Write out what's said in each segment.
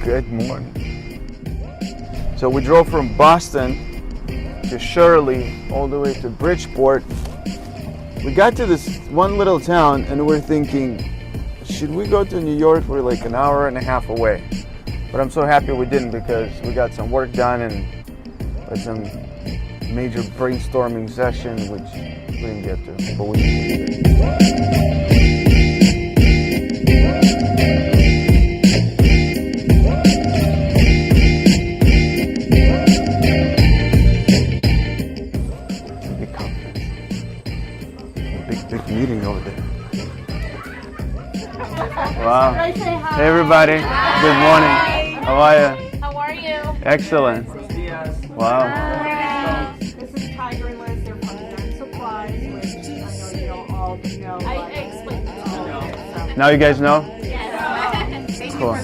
Good morning. So we drove from Boston to Shirley all the way to Bridgeport. We got to this one little town and we're thinking, should we go to New York? We're like an hour and a half away. But I'm so happy we didn't because we got some work done and had some major brainstorming session, which we didn't get to, but we did. Big conference. Big meeting over there. Wow. Hey everybody. Hi. Good morning. How are you? How are you? Excellent. Wow. This is Tiger and Liz. They're from ZenSupplies, which I know you don't all know. I explained it to you. Now you guys know? Yes. Cool.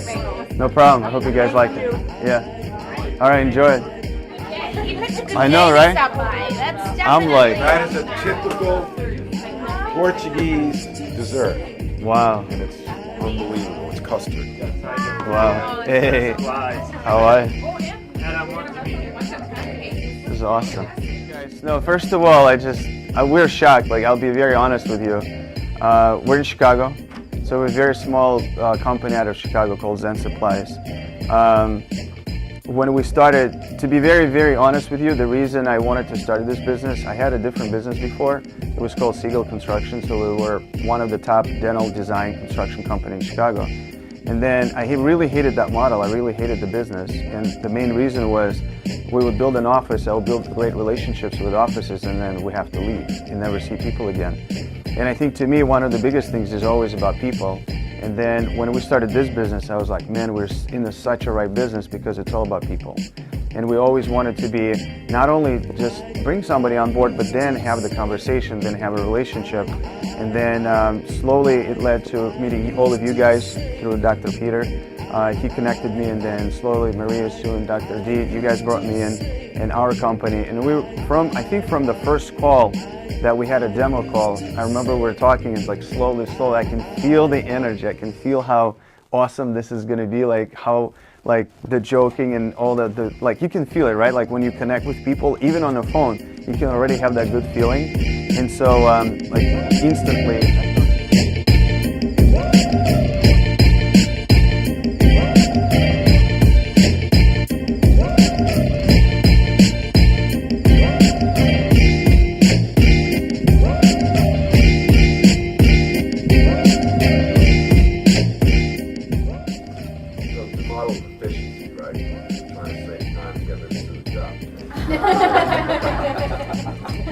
No problem. I hope you guys like it. Yeah. All right, enjoy it. I know, right? That's I'm like, That is a typical Portuguese dessert, wow. and it's unbelievable. It's custard. Wow. Hey. How are you? This is awesome. Guys, no, first of all, we're shocked. Like, I'll be very honest with you. We're in Chicago. So we're a very small company out of Chicago called ZenSupplies. When we started, to be very, very honest with you, the reason I wanted to start this business, I had a different business before. It was called Siegel Construction, so we were one of the top dental design construction company in Chicago. And then I really hated that model. I really hated the business. And the main reason was we would build an office, I would build great relationships with offices, and then we have to leave and never see people again. And I think to me, one of the biggest things is always about people. And then when we started this business, I was like, man, we're in such a right business because it's all about people. And we always wanted to be not only just bring somebody on board, but then have the conversation, then have a relationship. And then slowly it led to meeting all of you guys through Dr. Peter. He connected me, and then slowly Maria, Sue, and Dr. D, you guys brought me in our company. And we were I think from the first call that we had a demo call, I remember we were talking, it's like slowly, I can feel the energy. I can feel how awesome this is going to be, like how, like the joking and all the like, you can feel it, right? Like when you connect with people, even on the phone, you can already have that good feeling. And so, like instantly,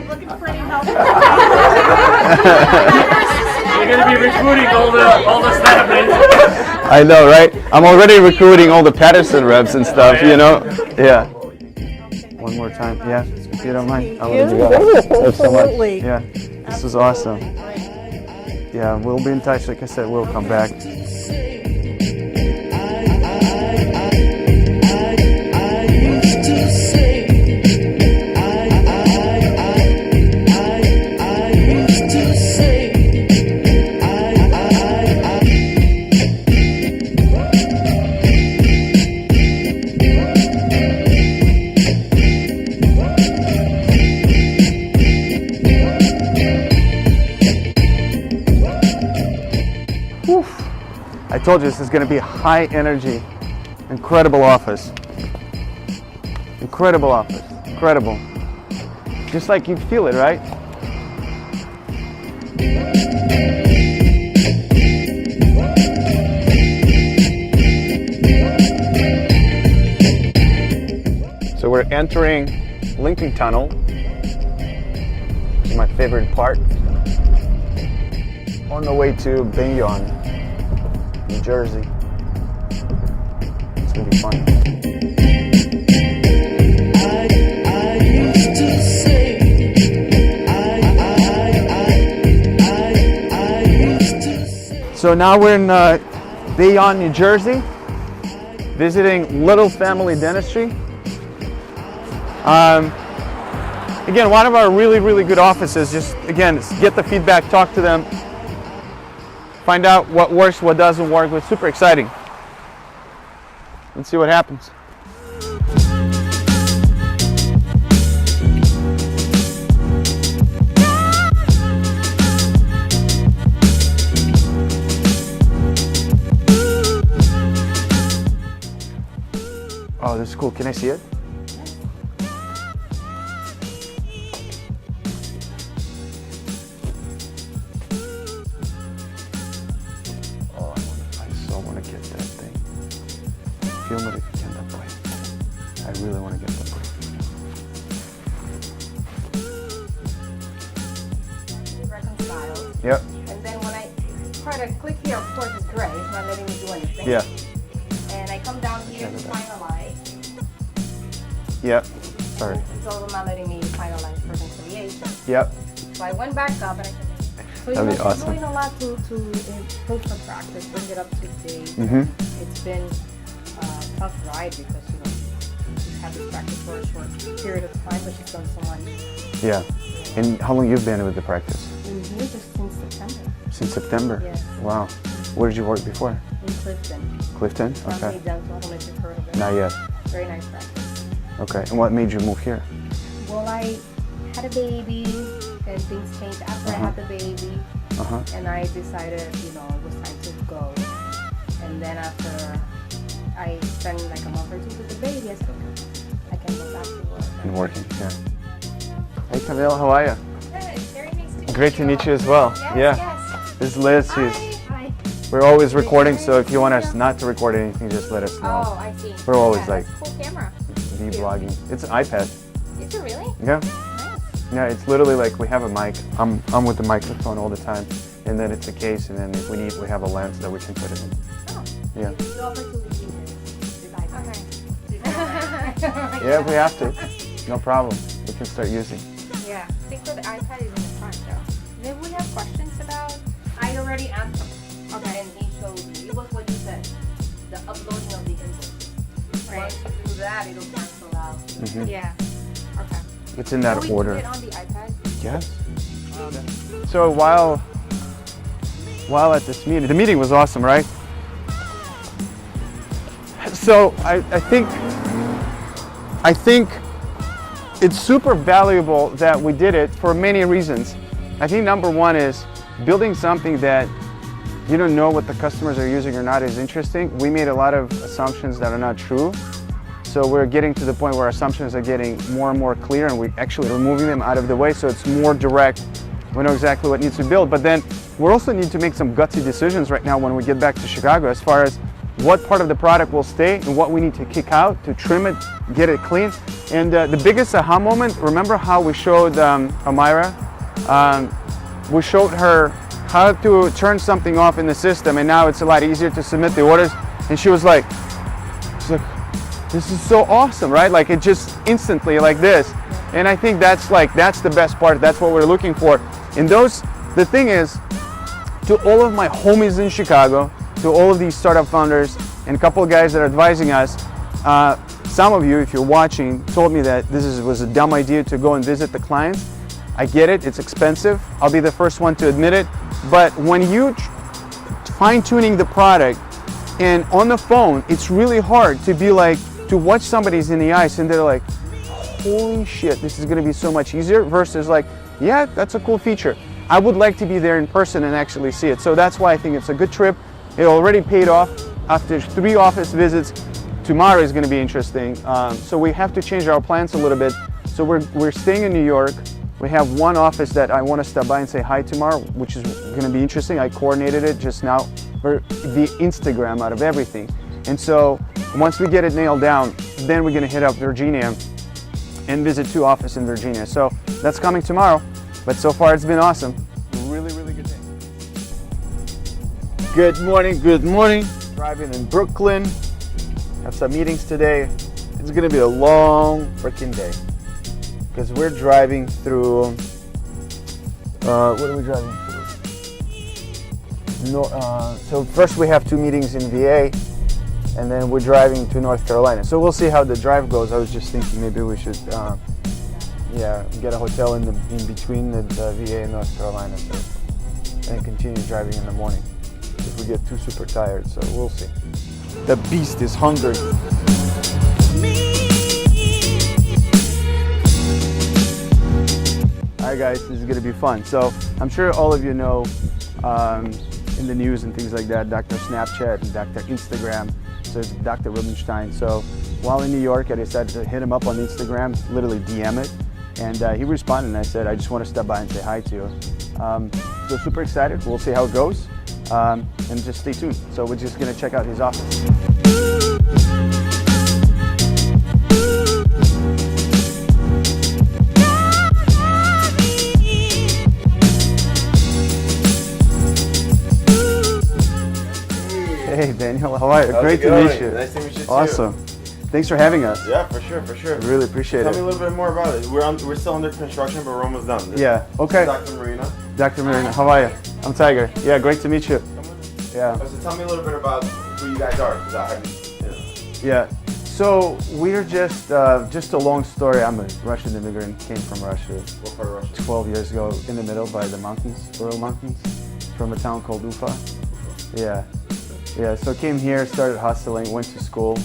Looking pretty healthy. You're going to be recruiting all the staff. I know, right? I'm already recruiting all the Patterson reps and stuff, you know? Yeah. One more time, yeah, if you don't mind. I'll let you go. Thanks so much. Yeah, this is awesome. Yeah, we'll be in touch. Like I said, we'll come back. I told you this is going to be high energy, incredible office. Incredible office, incredible. Just like you feel it, right? So we're entering Lincoln Tunnel. This is my favorite part. On the way to Bayonne, New Jersey. It's gonna be fun. So now we're in Bayonne, New Jersey, visiting Little Family Dentistry. Again, one of our really, really good offices. Just again, get the feedback, talk to them, find out what works, what doesn't work. It's super exciting. Let's see what happens. Oh, this is cool. Can I see it? Oh, I so want to get that thing. Film it if you can that way. I really want to get that way. Reconciled. Yep. And then when I try to click here, of course it's gray. It's not letting me do anything. Yeah. And I come down here to finalize. Yep. Sorry. It's also not letting me finalize reconciliation. Yep. So I went back up and I said, so you That'd know, be awesome. doing a lot to improve the practice, bring it up to date. Mm-hmm. It's been a tough ride because, you know, she's had this practice for a short period of time, but she's done so much. Yeah. And how long you've been with the practice? In here just since September. Since September? Yes. Wow. Where did you work before? In Clifton. Clifton? Okay. Shirley Dental, I don't know if you've heard of it. Not yet. Very nice practice. Okay. And what made you move here? Well, I had a baby and things changed after I had the baby. Uh-huh. And I decided, you know, it was time to go. And then after I spent like a month or two with the baby, I said, okay, I can go back to work. And working, yeah. Hey Camille, how are you? Good. Very nice to meet you. Great to meet you as well. Yes, Yeah. yes. This is Liz. Hi. Hi. We're always recording, so if you want us not to record anything, just let us know. Oh, I see. We're always Yeah, like that's a cool camera. vlogging. It's an iPad. Is it really? Yeah. Nice. Yeah, it's literally like we have a mic. I'm with the microphone all the time, and then it's a case, and then if we need, we have a lens that we can put it in. Oh. Yeah. You offer to leave this iPad. Okay. Yeah, if we have to. No problem. We can start using. Yeah. I think for the iPad is in the front though. Maybe we have questions about. I already asked him. Okay. And he showed me. It was what you said. The uploading of the invoices. Right. Once you do that, it'll cancel out. Mhm. Yeah. Okay. It's in that Can we order. do it on the iPad? Yes. So while at this meeting, the meeting was awesome, right? So I think it's super valuable that we did it for many reasons. I think number one is building something that you don't know what the customers are using or not is interesting. We made a lot of assumptions that are not true. So we're getting to the point where assumptions are getting more and more clear, and we're actually removing them out of the way so it's more direct. We know exactly what needs to be built, but then we also need to make some gutsy decisions right now when we get back to Chicago as far as what part of the product will stay and what we need to kick out to trim it, get it clean. And the biggest aha moment, remember how we showed Amira? We showed her how to turn something off in the system, and now it's a lot easier to submit the orders. And she was like, this is so awesome, right? Like it just instantly like this. And I think that's the best part. That's what we're looking for. And the thing is, to all of my homies in Chicago, to all of these startup founders and a couple of guys that are advising us, some of you, if you're watching, told me that this was a dumb idea to go and visit the clients. I get it, it's expensive. I'll be the first one to admit it. But when you fine-tuning the product and on the phone, it's really hard to be like, to watch somebody's in the eyes and they're like, holy shit, this is gonna be so much easier, versus like, yeah, that's a cool feature. I would like to be there in person and actually see it. So that's why I think it's a good trip. It already paid off. After 3 office visits, tomorrow is gonna be interesting. So we have to change our plans a little bit. So we're staying in New York. We have one office that I wanna stop by and say hi tomorrow, which is gonna be interesting. I coordinated it just now for the Instagram out of everything. And so once we get it nailed down, then we're gonna hit up Virginia and visit 2 offices in Virginia. So that's coming tomorrow, but so far it's been awesome. Really, really good day. Good morning, good morning. Driving in Brooklyn, have some meetings today. It's gonna be a long freaking day because we're driving through, what are we driving through? No, so first we have 2 meetings in VA, and then we're driving to North Carolina. So we'll see how the drive goes. I was just thinking maybe we should, get a hotel in between the VA and North Carolina, and continue driving in the morning if we get too super tired. So we'll see. The beast is hungry. Alright guys, this is going to be fun. So I'm sure all of you know in the news and things like that, Dr. Snapchat and Dr. Instagram. So it's Dr. Rubenstein. So while in New York, I decided to hit him up on Instagram, literally DM it. And he responded and I said, I just want to stop by and say hi to you. So super excited. We'll see how it goes. And just stay tuned. So we're just going to check out his office. Hey Daniel, how are you? Great to meet you. Nice to meet you too. Awesome. Thanks for having us. Yeah, for sure, for sure. I really appreciate Tell it. me a little bit more about it. We're still under construction, but we're almost done. Yeah, okay. Dr. Marina. Dr. Marina, how are you? I'm Tiger. Yeah, great to meet you. Yeah. So tell me a little bit about who you guys are, because I haven't, Yeah. So we're just a long story. I'm a Russian immigrant, came from Russia What part of Russia? 12 years ago in the middle by the mountains, Ural Mountains, from a town called Ufa. Yeah. Yeah, so came here, started hustling, went to school.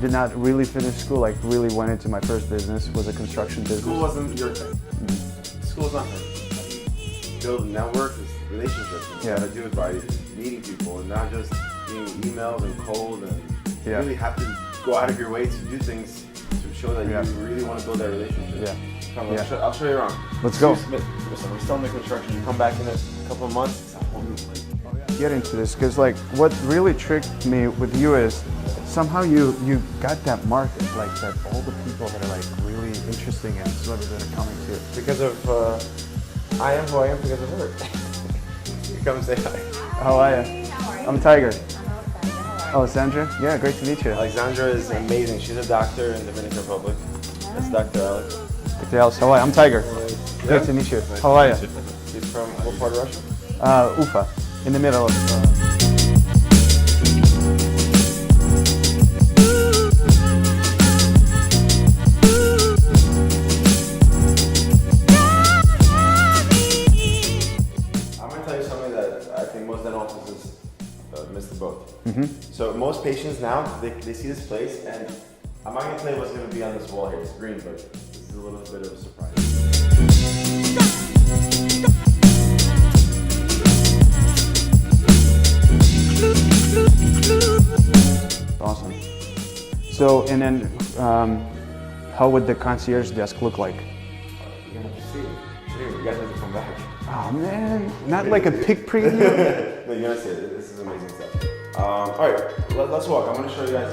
Did not really finish school, like really went into my first business, was a construction business. School wasn't your thing. School's nothing. Build a network, is relationships. And you Yeah. gotta do it by meeting people and not just being emails and cold, and you Yeah. really have to go out of your way to do things to show that Yeah. you really want to build that relationship. Yeah. Come, Yeah. I'll show you around. Let's go. Listen, we're still in the construction. You come back in a couple of months, it's a whole new place. Get into this, because like what really tricked me with you is somehow you got that market, like that all the people that are like really interesting and celebrities that are coming to you. Because of, I am who I am because of her. You come say hi. How are you? I'm Tiger. Oh, Sandra? Yeah, great to meet you. Alexandra is amazing. She's a doctor in the Dominican Republic. That's Dr. Alex. Dr. Alex, how are you? I'm Tiger. Great to meet you. How are you? She's from what part of Russia? Ufa, in the middle of... I'm going to tell you something that I think most dental offices miss the boat. Mm-hmm. So most patients now, they see this place, and I'm not going to tell you what's going to be on this wall here. It's green, but this is a little bit of a surprise. Awesome. So, and then how would the concierge desk look like? You're going to have to see it. Here, you guys have to come back. Oh man, not like a pig preview? No, you're going to see it. This is amazing stuff. All right, let's walk. I'm going to show you guys.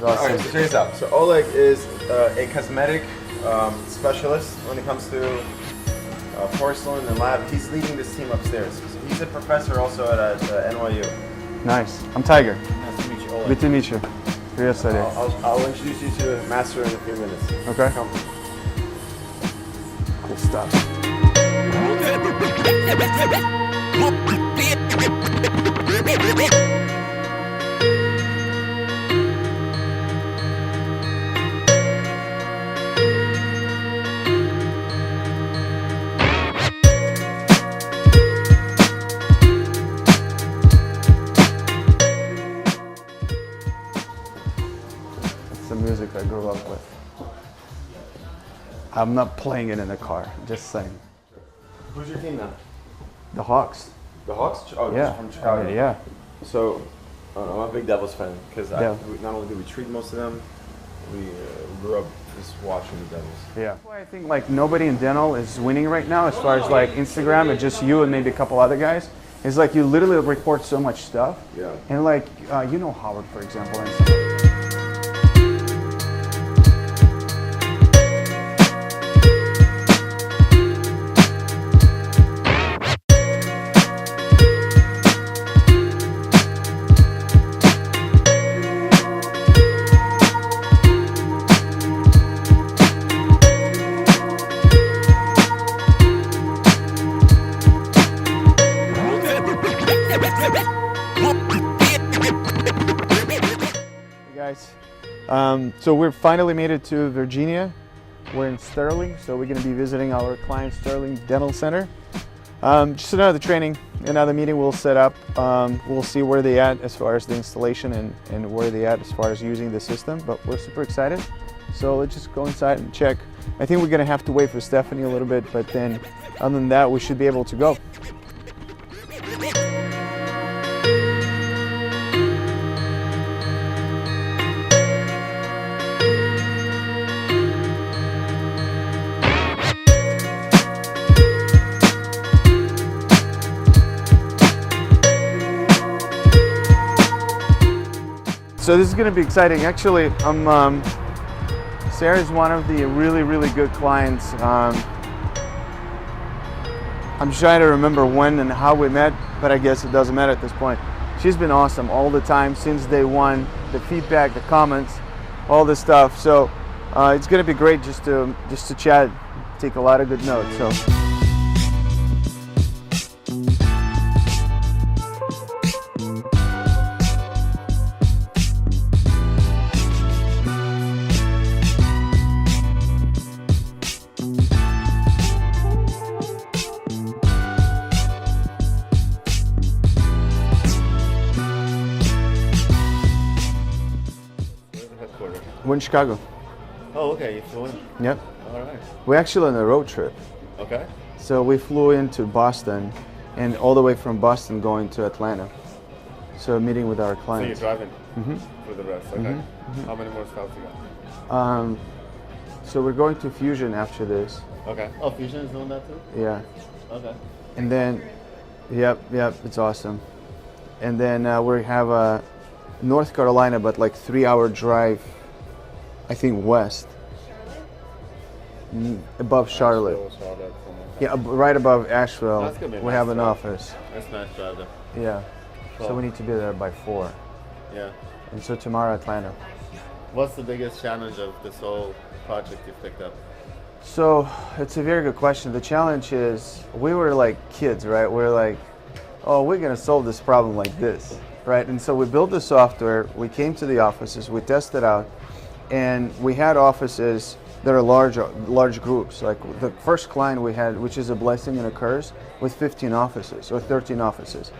Alright, so check this out. So Oleg is a cosmetic specialist when it comes to porcelain and lab. He's leading this team upstairs. So he's a professor also at NYU. Nice. I'm Tiger. Nice to meet you, Oleg. Good to meet you. Yes, I did. I'll introduce you to Master in a few minutes. Okay. Come. Cool stuff. It's the music I grew up with. I'm not playing it in the car, just saying. Who's your team now? The Hawks. The Hawks? Oh, Yeah. from Chicago. Yeah. So I'm a big Devils fan because Yeah. not only do we treat most of them, we grew up just watching the Devils. Yeah. That's why I think like nobody in dental is winning right now as far as like Instagram. It's just you and maybe a couple other guys. It's like you literally report so much stuff. Yeah. And like you know Howard, for example. And stuff. So we're finally made it to Virginia. We're in Sterling, so we're going to be visiting our client Sterling Dental Center. Just another training, another meeting we'll set up. We'll see where they at as far as the installation and where they at as far as using the system, but we're super excited. So let's just go inside and check. I think we're going to have to wait for Stephanie a little bit, but then other than that, we should be able to go. So this is going to be exciting. Actually, Sarah is one of the really good clients. I'm trying to remember when and how we met, but I guess it doesn't matter at this point. She's been awesome all the time since day one. The feedback, the comments, all this stuff. So it's going to be great just to chat, take a lot of good notes. So. We're in Chicago. Oh, okay. You flew in? Yep. All right. We're actually on a road trip. Okay. So we flew into Boston and all the way from Boston going to Atlanta. So meeting with our So clients. you're driving for the rest. Okay. How many more stops you got? So we're going to Fusion after this. Okay. Oh, Fusion is doing that too? Yeah. Okay. And then, yep, it's awesome. And then we have North Carolina, but like 3-hour drive, I think west. Above Charlotte. Charlotte. Yeah, right above Asheville. That's gonna be a We nice have an drive. office. That's nice drive there. Yeah. So Cool. we need to be there by 4. Yeah. And so tomorrow Atlanta. What's the biggest challenge of this whole project you've picked up? So it's a very good question. The challenge is we were like kids, right? We're like, oh, we're gonna solve this problem like this, right? And so we built the software, we came to the offices, we tested out, and we had offices that are large groups. Like the first client we had, which is a blessing and a curse, with 15 offices or 13 offices.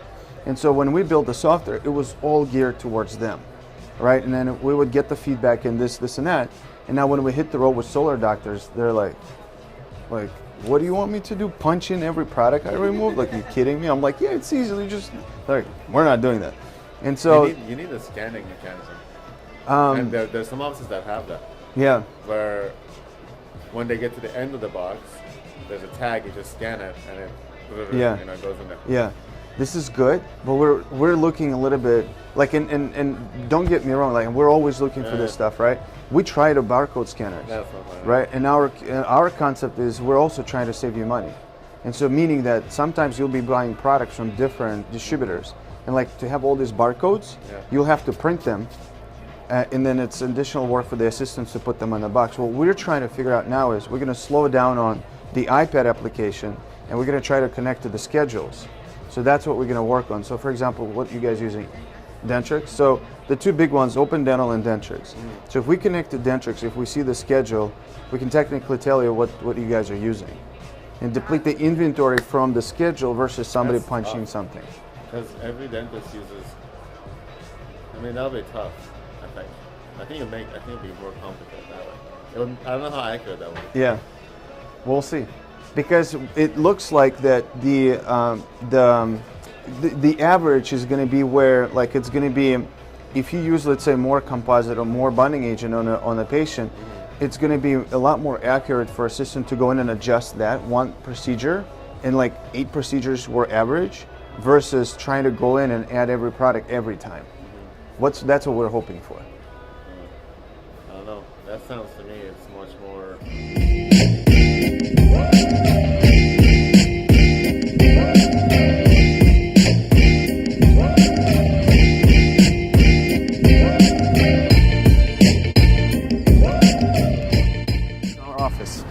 And so when we built the software, it was all geared towards them, right? And then we would get the feedback and this and that. And now when we hit the road with solar doctors, they're like, what do you want me to do? Punch in every product I remove? Like, are you kidding me? I'm like, yeah, it's easily just, like, we're not doing that. And so you need a scanning mechanism. And there's some offices that have that. yeah, Where when they get to the end of the box, there's a tag, you just scan it and it Yeah. it goes in there. yeah, this is good, but we're looking a little bit like, and don't get me wrong, like we're always looking for this stuff, right? We try the barcode scanners, That's not bad. right? And our concept is we're also trying to save you money, and so meaning that sometimes you'll be buying products from different distributors, and like to have all these barcodes, you'll have to print them, and then it's additional work for the assistants to put them on the box. What we're trying to figure out now is we're going to slow down on the iPad application, and we're going to try to connect to the schedules. So that's what we're going to work on. So for example, what you guys using? Dentrix. So the two big ones, Open Dental and Dentrix. So if we connect to Dentrix, if we see the schedule, we can technically tell you what you guys are using, and deplete the inventory from the schedule versus somebody That's punching tough. something. Because every dentist uses. I mean, that'll be tough. I think. I think it'll be more complicated that way. I don't know how accurate that will be. Yeah, we'll see, because it looks like that the average is going to be where, like, it's going to be, if you use, let's say, more composite or more bonding agent on a patient, it's going to be a lot more accurate for a system to go in and adjust that one procedure, and like 8 procedures were average, versus trying to go in and add every product every time. That's what we're hoping for. I don't know. That sounds to me it's much more. Our office.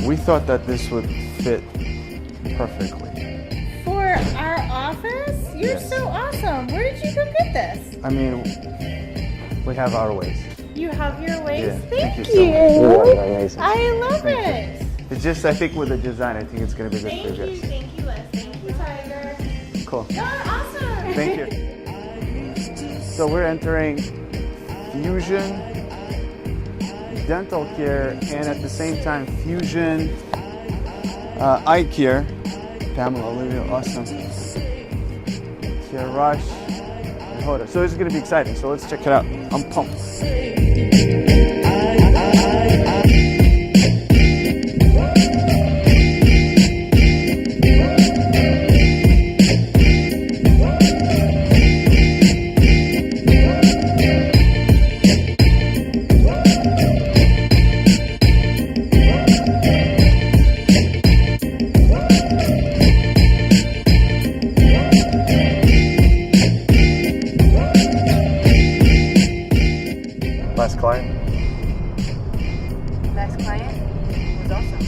We thought that this would fit perfectly. For our office? You're Yes. so awesome. Where did you go get this? I mean, we have our ways. You have your ways? Yeah, Thank thank you. you so much. You're amazing. I love Thank it. It's just, I think with the design, I think it's going to be good for you guys. Thank you, Les. Thank you, Tiger. Cool. You're awesome. Thank you. So we're entering Fusion Dental Care and at the same time Fusion Eye Care. Pamela, Olivia, awesome. Kia Rush and Hoda. So this is going to be exciting. So let's check it out. I'm pumped. Last client. Last client was awesome.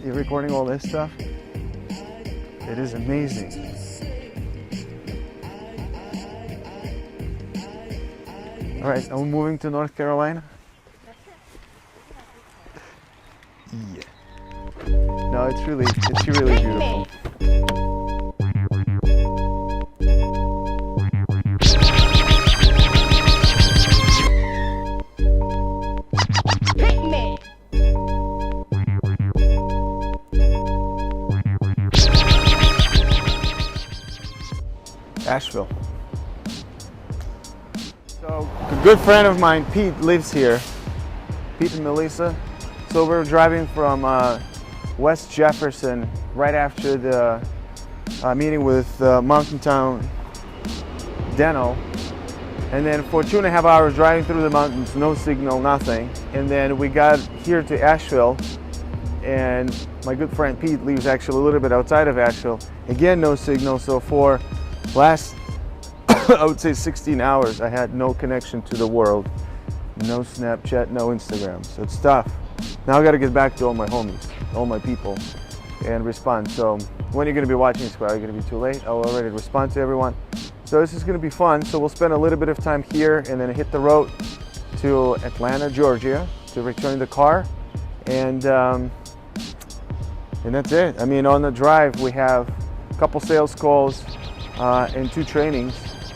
You're recording all this stuff? It is amazing. All right, are we moving to North Carolina? Yeah. No, it's really beautiful. Pick me. Asheville. So, a good friend of mine, Pete, lives here. Pete and Melissa. So we're driving from West Jefferson right after the meeting with Mountain Town Dental. And then for 2.5 hours driving through the mountains, no signal, nothing. And then we got here to Asheville, and my good friend Pete lives actually a little bit outside of Asheville. Again, no signal. So for last, I would say 16 hours, I had no connection to the world. No Snapchat, no Instagram. So it's tough. Now I got to get back to all my homies, all my people, and respond. So when you're going to be watching this, probably going to be too late. I'll already respond to everyone. So this is going to be fun. So we'll spend a little bit of time here and then hit the road to Atlanta, Georgia, to return the car, and that's it. I mean, on the drive we have a couple sales calls and 2 trainings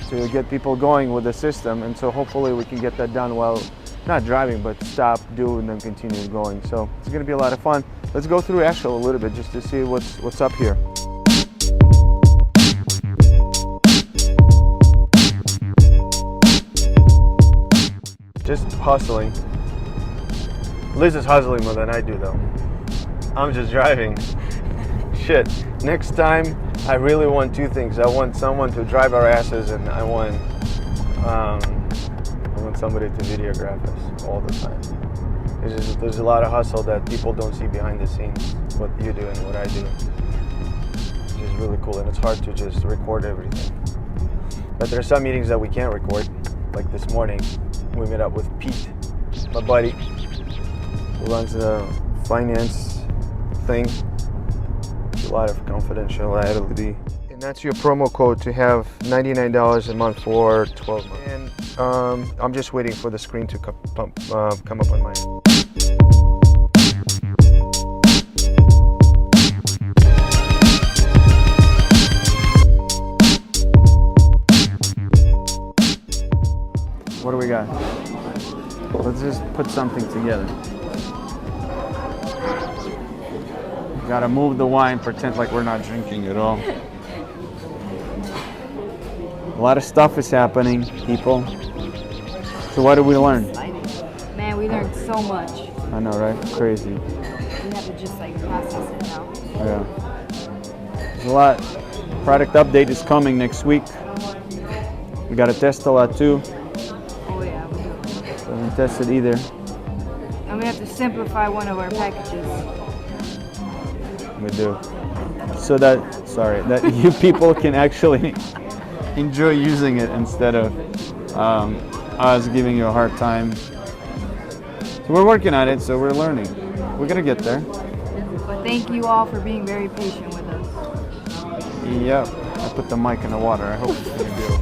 to get people going with the system, and so hopefully we can get that done while not driving, but stop, do, and then continue going. So it's going to be a lot of fun. Let's go through Asheville a little bit just to see what's up here. Just hustling. Liz is hustling more than I do though. I'm just driving. Shit. Next time I really want 2 things. I want someone to drive our asses, and I want somebody to videograph us all the time. There's a lot of hustle that people don't see behind the scenes, what you do and what I do. Which is really cool, and it's hard to just record everything. But there are some meetings that we can't record. Like this morning, we met up with Pete, my buddy, who runs the finance thing. A lot of confidentiality. And that's your promo code to have $99 a month for 12 months. And I'm just waiting for the screen to come up on my end. What do we got? Let's just put something together. Gotta move the wine, pretend like we're not drinking at all. A lot of stuff is happening, people. So what did we learn? Man, we learned so much. I know, right? Crazy. We have to just like process it now. Yeah. There's a lot. Product update is coming next week. We gotta test a lot too. Oh yeah, we do. Haven't tested either. And And we have to simplify one of our packages. We do. So that you people can actually enjoy using it instead of us giving you a hard time. So we're working on it, so we're learning. We're gonna get there. But thank you all for being very patient with us. Yep. I put the mic in the water. I hope it's gonna do it.